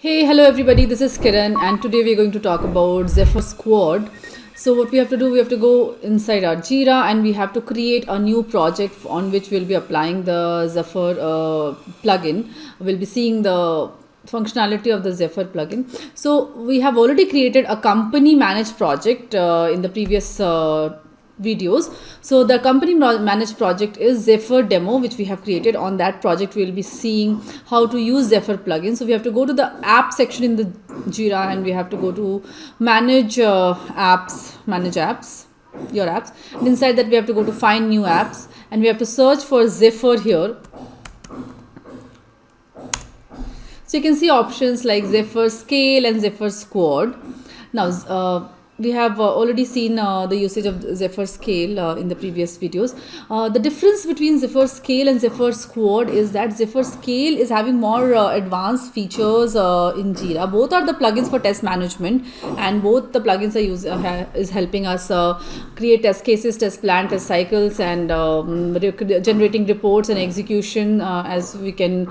Hey, hello everybody, this is Kiran and today we're going to talk about Zephyr Squad. So what we have to do, we have to go inside our Jira and we have to create a new project on which we'll be applying the Zephyr plugin. We'll be seeing the functionality of the Zephyr plugin. So we have already created a company managed project in the previous videos. So the company managed project is Zephyr demo, which we have created. On that project we will be seeing how to use Zephyr plugin. So we have to go to the app section in the Jira and we have to go to manage apps, your apps, and inside that we have to go to find new apps and we have to search for Zephyr here. So you can see options like Zephyr Scale and Zephyr Squad. Now we have already seen the usage of Zephyr Scale in the previous videos. The difference between Zephyr Scale and Zephyr Squad is that Zephyr Scale is having more advanced features in Jira. Both are the plugins for test management and both the plugins are is helping us create test cases, test plan, test cycles and generating reports and execution. As we can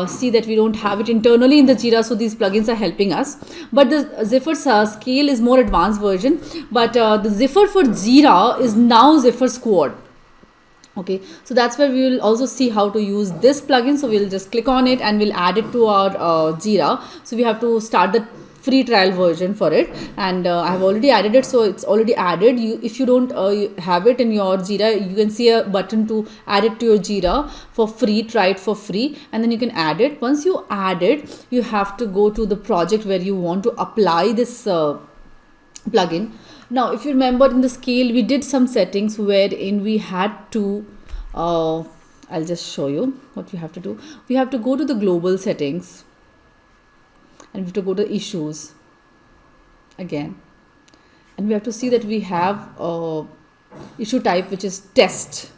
see that we don't have it internally in the Jira, so these plugins are helping us. But the Zephyr Scale is more advanced version, but the Zephyr for Jira is now Zephyr Squad. Okay, so that's where we will also see how to use this plugin. So we'll just click on it and we'll add it to our Jira. So we have to start the free trial version for it, and I have already added it, so it's already added. If you don't have it in your Jira, you can see a button to add it to your Jira for free, try it for free, and then you can add it. Once you add it, you have to go to the project where you want to apply this plugin. Now if you remember, in the scale we did some settings wherein we had to I'll just show you what we have to do. We have to go to the global settings and we have to go to issues again, and we have to see that we have issue type which is test.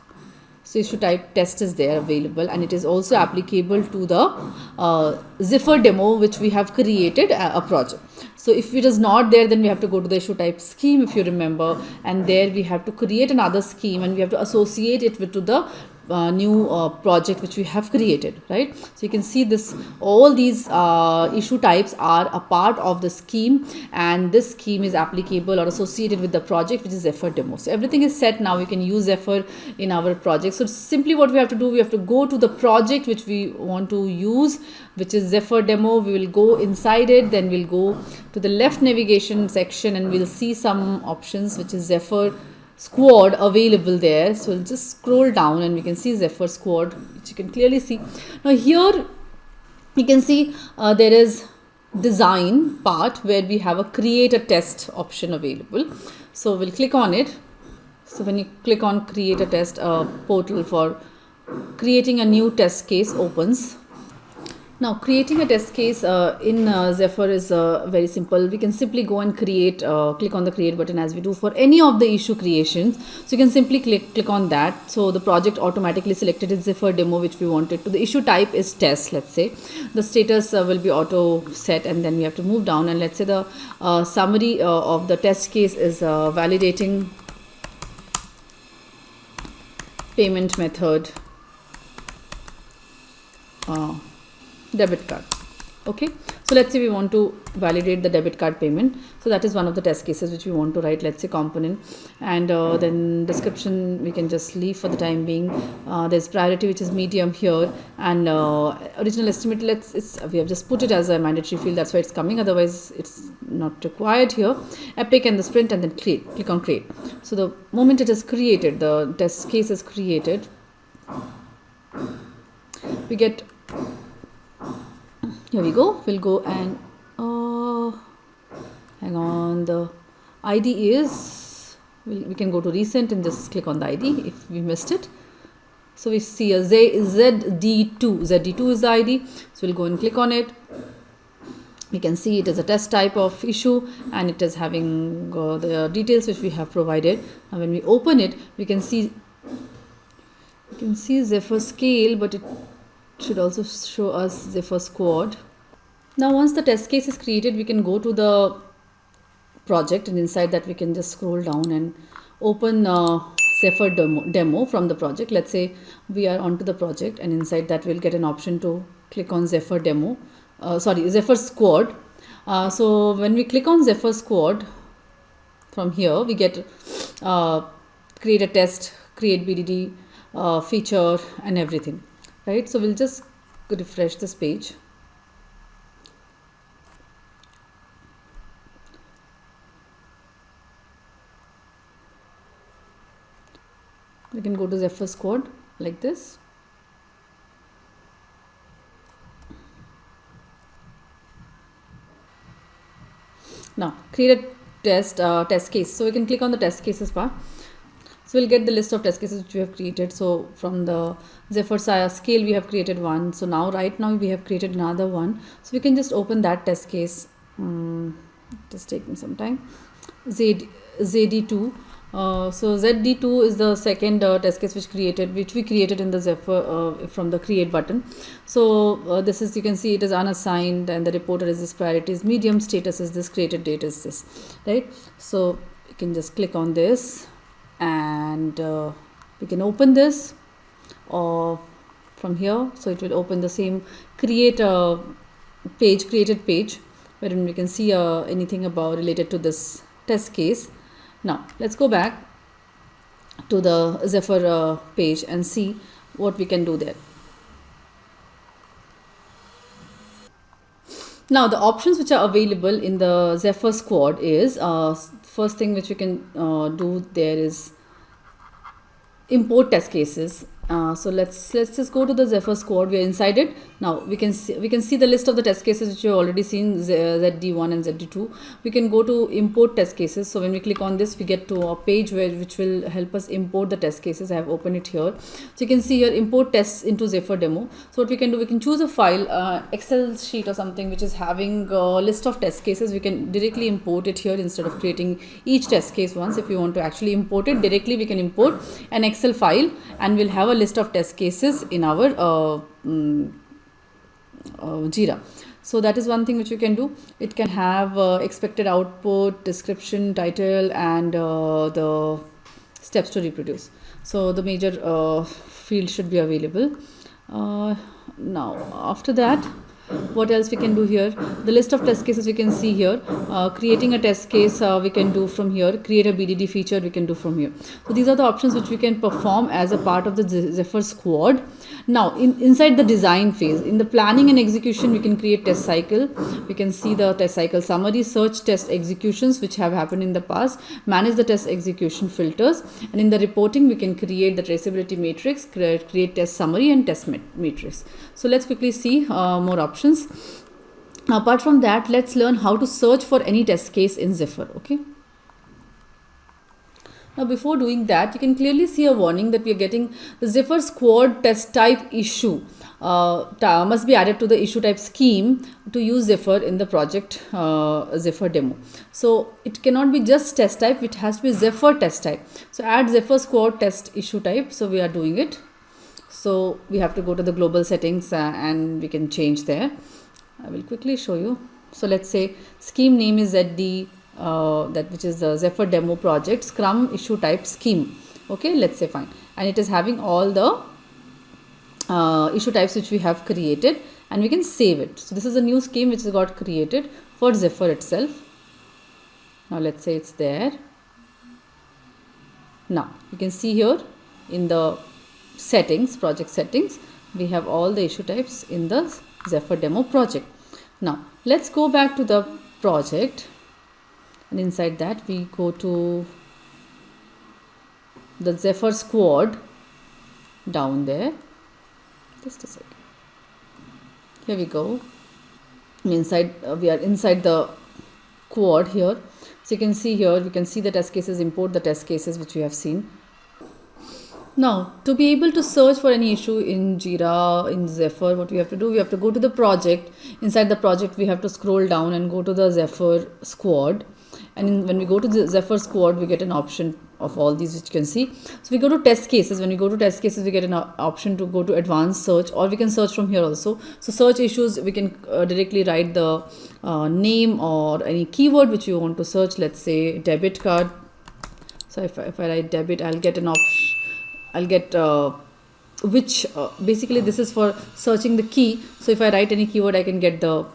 So issue type test is there available, and it is also applicable to the Zephyr demo which we have created a project. So if it is not there, then we have to go to the issue type scheme, if you remember, and there we have to create another scheme and we have to associate it with to the new project which we have created, right? So you can see this, all these issue types are a part of the scheme, and this scheme is applicable or associated with the project which is Zephyr demo. So everything is set now. We can use Zephyr in our project. So simply what we have to do, we have to go to the project which we want to use, which is Zephyr demo. We will go inside it, then we'll go to the left navigation section and we'll see some options which is Zephyr Squad available there. So we'll just scroll down and we can see Zephyr Squad, which you can clearly see. Now here you can see there is design part where we have a create a test option available. So we'll click on it. So when you click on create a test, portal for creating a new test case opens. Now creating a test case in Zephyr is very simple. We can simply go and create, click on the create button as we do for any of the issue creations. So you can simply click on that. So the project automatically selected is Zephyr demo which we wanted to. The issue type is test, let's say. The status will be auto set, and then we have to move down, and let's say the summary of the test case is validating payment method debit card. Okay, so let's say we want to validate the debit card payment. So that is one of the test cases which we want to write. Let's say component, and then description we can just leave for the time being. There's priority which is medium here, and original estimate, we have just put it as a mandatory field, that's why it's coming, otherwise it's not required here. Epic and the sprint, and then click on create. So the moment it is created, the test case is created, we get, here we go, we'll go and hang on, the ID is, we can go to recent and just click on the ID if we missed it. So we see a ZD2 is the ID, so we'll go and click on it. We can see it is a test type of issue and it is having the details which we have provided. And when we open it, we can see Zephyr Scale, but it should also show us Zephyr Squad. Now once the test case is created, we can go to the project, and inside that we can just scroll down and open Zephyr demo from the project. Let's say we are onto the project, and inside that we'll get an option to click on Zephyr demo. Zephyr Squad. So when we click on Zephyr Squad, from here we get create a test, create BDD, feature and everything, right? So we'll just refresh this page. We can go to Zephyr Squad like this. Now create a test case. So we can click on the test cases part. So we'll get the list of test cases which we have created. So from the Zephyr scale we have created one. So now right now we have created another one. So we can just open that test case. Just taking some time. ZD2. So ZD2 is the second test case which we created in the Zephyr from the create button. So this is, you can see it is unassigned and the reporter is this, priority is medium, status is this, created date is this, right? So you can just click on this and we can open this from here. So it will open the same created page wherein we can see anything about related to this test case. Now let's go back to the Zephyr page and see what we can do there. Now the options which are available in the Zephyr Squad is first thing which we can do there is import test cases. So let's just go to the Zephyr Squad. We are inside it. Now we can see the list of the test cases which you have already seen, ZD1 and ZD2. We can go to import test cases. So when we click on this, we get to a page which will help us import the test cases. I have opened it here. So you can see here import tests into Zephyr demo. So what we can do, we can choose a file, Excel sheet or something which is having a list of test cases. We can directly import it here instead of creating each test case once. If you want to actually import it directly, we can import an Excel file and we'll have a list of test cases in our Jira. So that is one thing which you can do. It can have expected output, description, title and the steps to reproduce. So the major field should be available. Now after that, what else we can do here? The list of test cases we can see here. Creating a test case we can do from here. Create a BDD feature we can do from here. So these are the options which we can perform as a part of the Zephyr Squad. Now inside the design phase, in the planning and execution, we can create test cycle. We can see the test cycle summary, search test executions which have happened in the past, manage the test execution filters, and in the reporting we can create the traceability matrix, create test summary and test matrix. So let's quickly see more options. Apart from that, let's learn how to search for any test case in Zephyr. Okay. Now before doing that, you can clearly see a warning that we are getting the Zephyr Squad test type issue must be added to the issue type scheme to use Zephyr in the project Zephyr demo. So it cannot be just test type, it has to be Zephyr test type. So add Zephyr Squad test issue type. So we are doing it. So we have to go to the global settings and we can change there. I will quickly show you. So let's say scheme name is ZD, that which is the Zephyr demo project, Scrum issue type scheme. Okay, let's say fine. And it is having all the issue types which we have created and we can save it. So this is a new scheme which has got created for Zephyr itself. Now let's say it's there. Now you can see here in the settings, project settings, we have all the issue types in the Zephyr demo project. Now let's go back to the project and inside that we go to the Zephyr Squad down there. Just a second. Here we go. Inside we are inside the quad here. So you can see here, we can see the test cases, import the test cases which we have seen. Now, to be able to search for any issue in Jira, in Zephyr, what we have to do, we have to go to the project. Inside the project, we have to scroll down and go to the Zephyr Squad. And when we go to the Zephyr Squad, we get an option of all these which you can see. So we go to test cases. When we go to test cases, we get an option to go to advanced search, or we can search from here also. So search issues, we can directly write the name or any keyword which you want to search. Let's say debit card. So if I write debit, I'll get an option. I'll get which basically this is for searching the key. So if I write any keyword, I can get the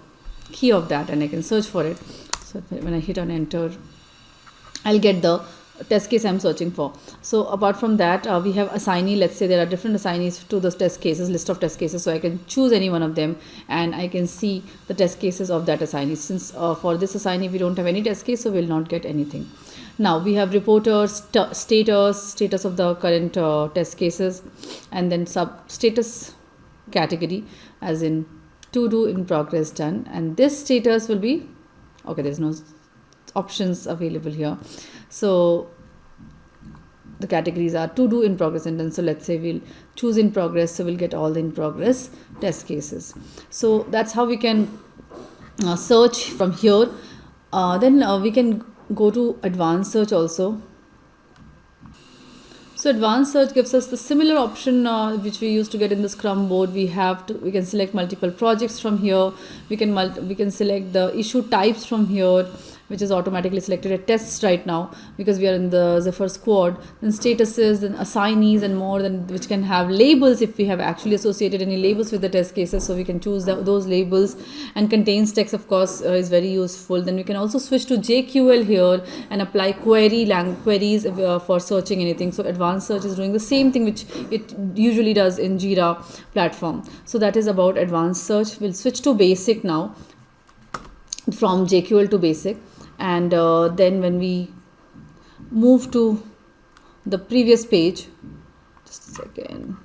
key of that and I can search for it. So when I hit on enter, I'll get the test case I'm searching for. So apart from that, we have assignee. Let's say there are different assignees to those test cases, list of test cases. So I can choose any one of them and I can see the test cases of that assignee. Since for this assignee we don't have any test case, so we'll not get anything. Now we have reporters, status of the current test cases, and then sub status category, as in to do, in progress, done. And this status will be, okay, there's no options available here. So the categories are to do, in progress, and done. So let's say we'll choose in progress, so we'll get all the in progress test cases. So that's how we can search from here. Then we can go to advanced search also. So advanced search gives us the similar option which we used to get in the Scrum board. We can select multiple projects from here. We can select the issue types from here, which is automatically selected at tests right now because we are in the Zephyr squad. Then statuses, then assignees and more, then which can have labels if we have actually associated any labels with the test cases. So we can choose those labels, and contains text, of course, is very useful. Then we can also switch to JQL here and apply queries for searching anything. So advanced search is doing the same thing which it usually does in Jira platform. So that is about advanced search. We'll switch to basic now, from JQL to basic. And then when we move to the previous page, just a second,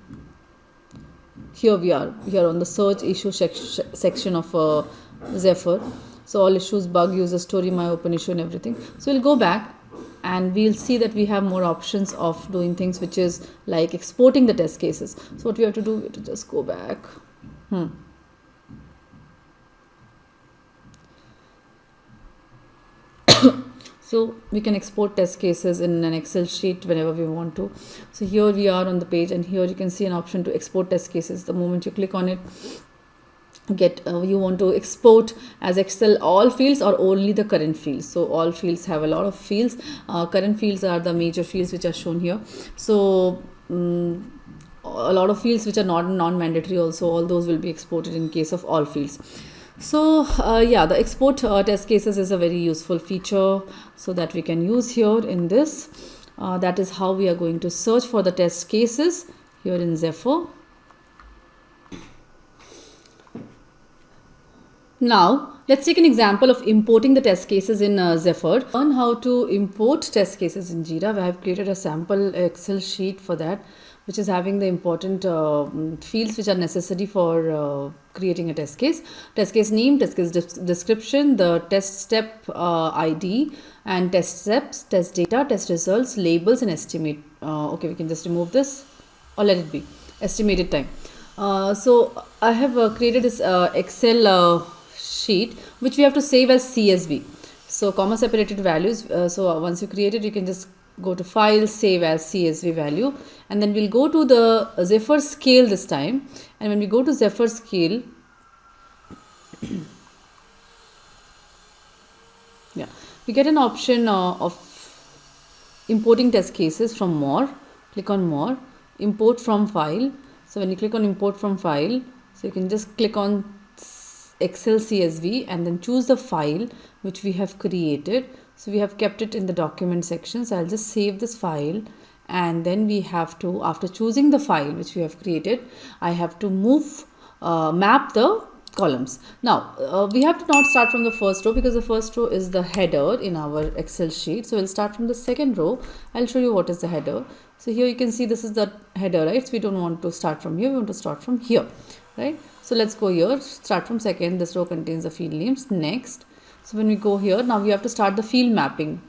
here we are on the search issue section of Zephyr. So all issues, bug, user story, my open issue and everything. So we'll go back and we'll see that we have more options of doing things, which is like exporting the test cases. So what we have to do, we have to just go back. So we can export test cases in an Excel sheet whenever we want to. So here we are on the page, and here you can see an option to export test cases. The moment you click on it, you want to export as Excel all fields or only the current fields. So all fields have a lot of fields. Current fields are the major fields which are shown here. So a lot of fields which are non-mandatory also, all those will be exported in case of all fields. So yeah, the export test cases is a very useful feature, so that we can use here in this. That is how we are going to search for the test cases here in Zephyr. Now let's take an example of importing the test cases in Zephyr. Learn how to import test cases in Jira. I have created a sample Excel sheet for that, which is having the important fields which are necessary for creating a test case. Test case name, test case description, the test step ID, and test steps, test data, test results, labels, and estimate. Okay, we can just remove this or let it be. Estimated time. So I have created this Excel sheet which we have to save as CSV. So comma separated values. So once you create it, you can just go to file, save as CSV value, and then we'll go to the Zephyr scale this time. And when we go to Zephyr scale, yeah, we get an option of importing test cases from more. Click on more, import from file. So when you click on import from file, so you can just click on Excel CSV and then choose the file which we have created. So we have kept it in the document section. So I'll just save this file, and then we have to, after choosing the file which we have created, I have to map the columns. Now we have to not start from the first row, because the first row is the header in our Excel sheet. So we'll start from the second row. I'll show you what is the header. So here you can see this is the header, right? So we don't want to start from here, we want to start from here, right? So let's go here, start from second. This row contains the field names. Next. So when we go here, now we have to start the field mapping.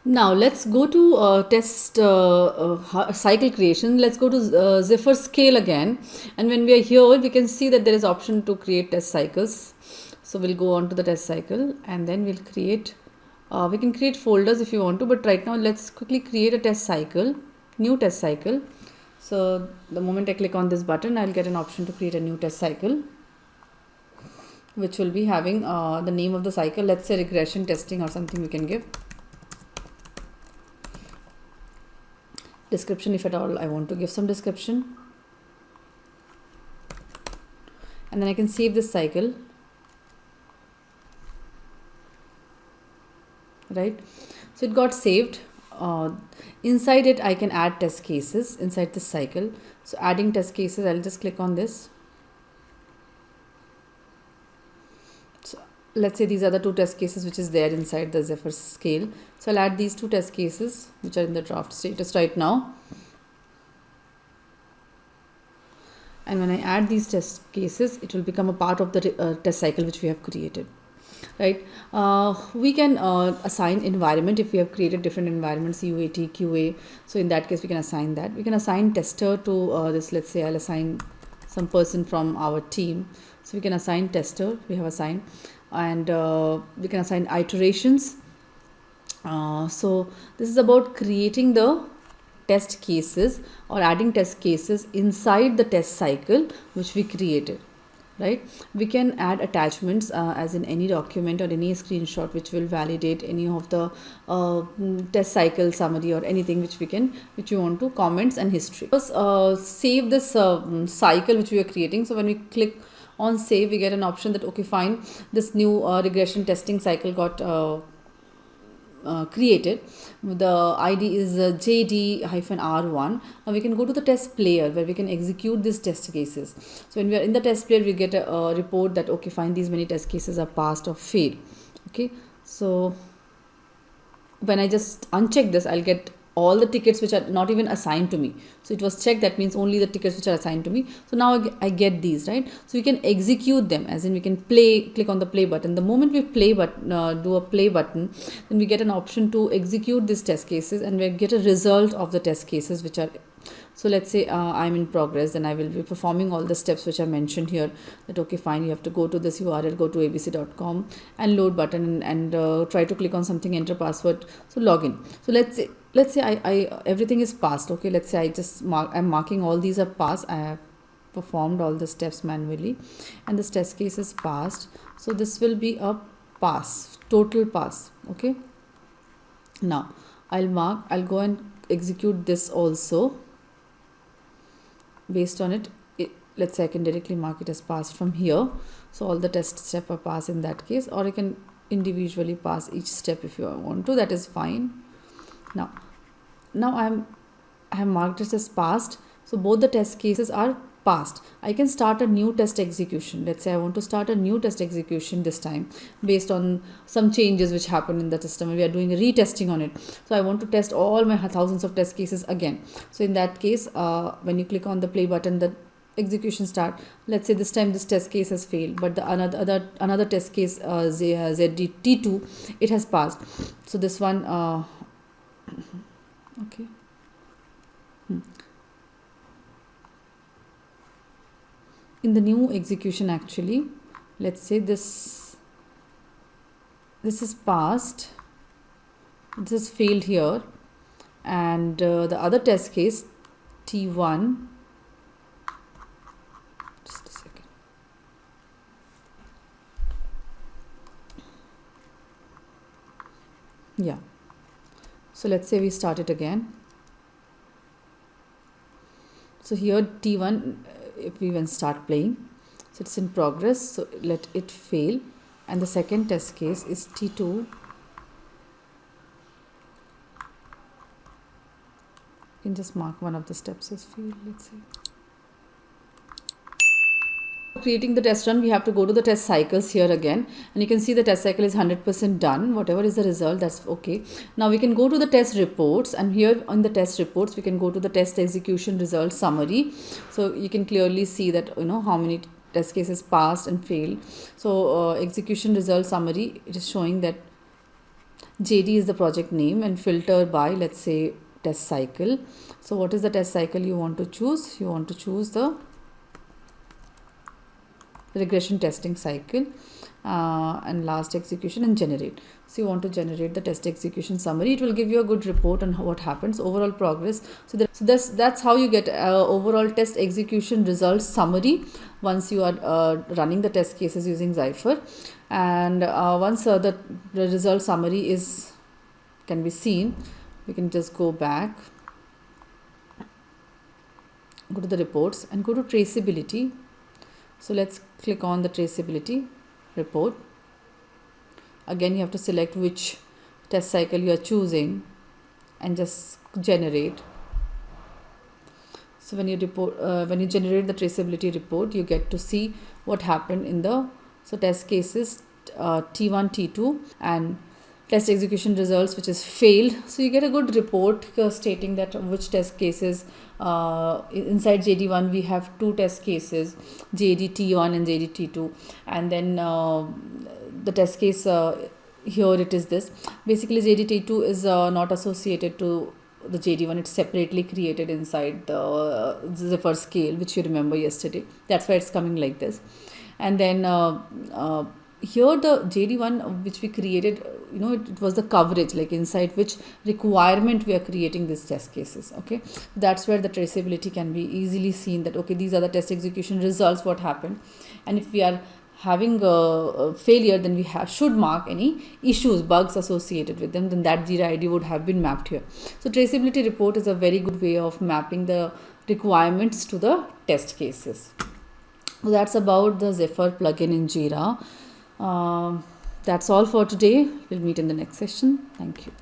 Now let's go to test cycle creation. Let's go to Zephyr scale again, and when we are here we can see that there is option to create test cycles. So we'll go on to the test cycle, and then we'll create we can create folders if you want to, but right now let's quickly create a test cycle, new test cycle. So the moment I click on this button, I'll get an option to create a new test cycle, which will be having the name of the cycle. Let's say regression testing or something we can give. Description, if at all I want to give some description, and then I can save this cycle, right? So it got saved. Inside it I can add test cases inside this cycle. So adding test cases, I'll just click on this. So let's say these are the two test cases which is there inside the Zephyr scale. So I'll add these two test cases which are in the draft status right now. And when I add these test cases, it will become a part of the test cycle which we have created, right? We can assign environment if we have created different environments, UAT, QA. So in that case, we can assign that. We can assign tester to this. Let's say I'll assign some person from our team. So we can assign tester, we have assigned, and we can assign iterations. So this is about creating the test cases or adding test cases inside the test cycle which we created, right? We can add attachments as in any document or any screenshot which will validate any of the test cycle summary or anything which you want to, comments and history. First, save this cycle which we are creating. So when we click on save, we get an option that okay, fine, this new regression testing cycle got created. The ID is JD-R1. Now we can go to the test player where we can execute these test cases. So when we are in the test player, we get a report that okay, fine, these many test cases are passed or failed. Okay, so when I just uncheck this, I'll get all the tickets which are not even assigned to me. So it was checked, that means only the tickets which are assigned to me. So now I get these, right? So we can execute them, as in we can click on the play button. The moment we do a play button, then we get an option to execute these test cases, and we get a result of the test cases which are. So let's say I'm in progress, then I will be performing all the steps which are mentioned here. That okay, fine, you have to go to this URL, go to abc.com and load button and try to click on something, enter password, so login. So let's say I everything is passed. Okay, let's say I'm marking all these are passed. I have performed all the steps manually and this test case is passed. So this will be a pass, total pass. Okay, now I'll go and execute this also. Based on it, let's say I can directly mark it as passed from here. So all the test steps are passed in that case, or I can individually pass each step if you want to, that is fine. Now I have marked it as passed. So both the test cases are passed. I can start a new test execution. Let's say I want to start a new test execution this time based on some changes which happened in the system. We are doing a retesting on it. So I want to test all my thousands of test cases again. So in that case, when you click on the play button, the execution start. Let's say this time this test case has failed, but the another test case ZDT2, it has passed. So this one okay. In the new execution, actually, let's say this is passed, this is failed here, and the other test case T1, just a second, yeah. So let's say we start it again. So here T1, if we even start playing, so it's in progress, so let it fail, and the second test case is T2. You can just mark one of the steps as failed, let's say. Creating the test run, we have to go to the test cycles here again, and you can see the test cycle is 100% done. Whatever is the result, that's okay. Now we can go to the test reports, and here on the test reports we can go to the test execution result summary. So you can clearly see that how many test cases passed and failed. So execution result summary, it is showing that JD is the project name, and filter by, let's say, test cycle. So what is the test cycle you want to choose? You want to choose the regression testing cycle, and last execution, and generate. So you want to generate the test execution summary. It will give you a good report on what happens, overall progress. So that's how you get overall test execution results summary once you are running the test cases using Zephyr. And once the result summary can be seen, we can just go back, go to the reports, and go to traceability. So let's click on the traceability report. Again, you have to select which test cycle you are choosing and just generate. So when you generate the traceability report, you get to see what happened in the test cases T1, T2, and test execution results which is failed. So you get a good report stating that which test cases, inside JD1 we have two test cases, JDT1 and JDT2, and then the test case here it is this. Basically JDT2 is not associated to the JD1, it's separately created inside the Zephyr scale, which you remember yesterday. That's why it's coming like this. And then here the JD1 which we created, it was the coverage, like inside which requirement we are creating these test cases. Okay, that's where the traceability can be easily seen, that okay, these are the test execution results, what happened. And if we are having a failure, then we should mark any issues, bugs associated with them, then that Jira ID would have been mapped here. So traceability report is a very good way of mapping the requirements to the test cases. So that's about the Zephyr plugin in Jira. That's all for today. We'll meet in the next session. Thank you.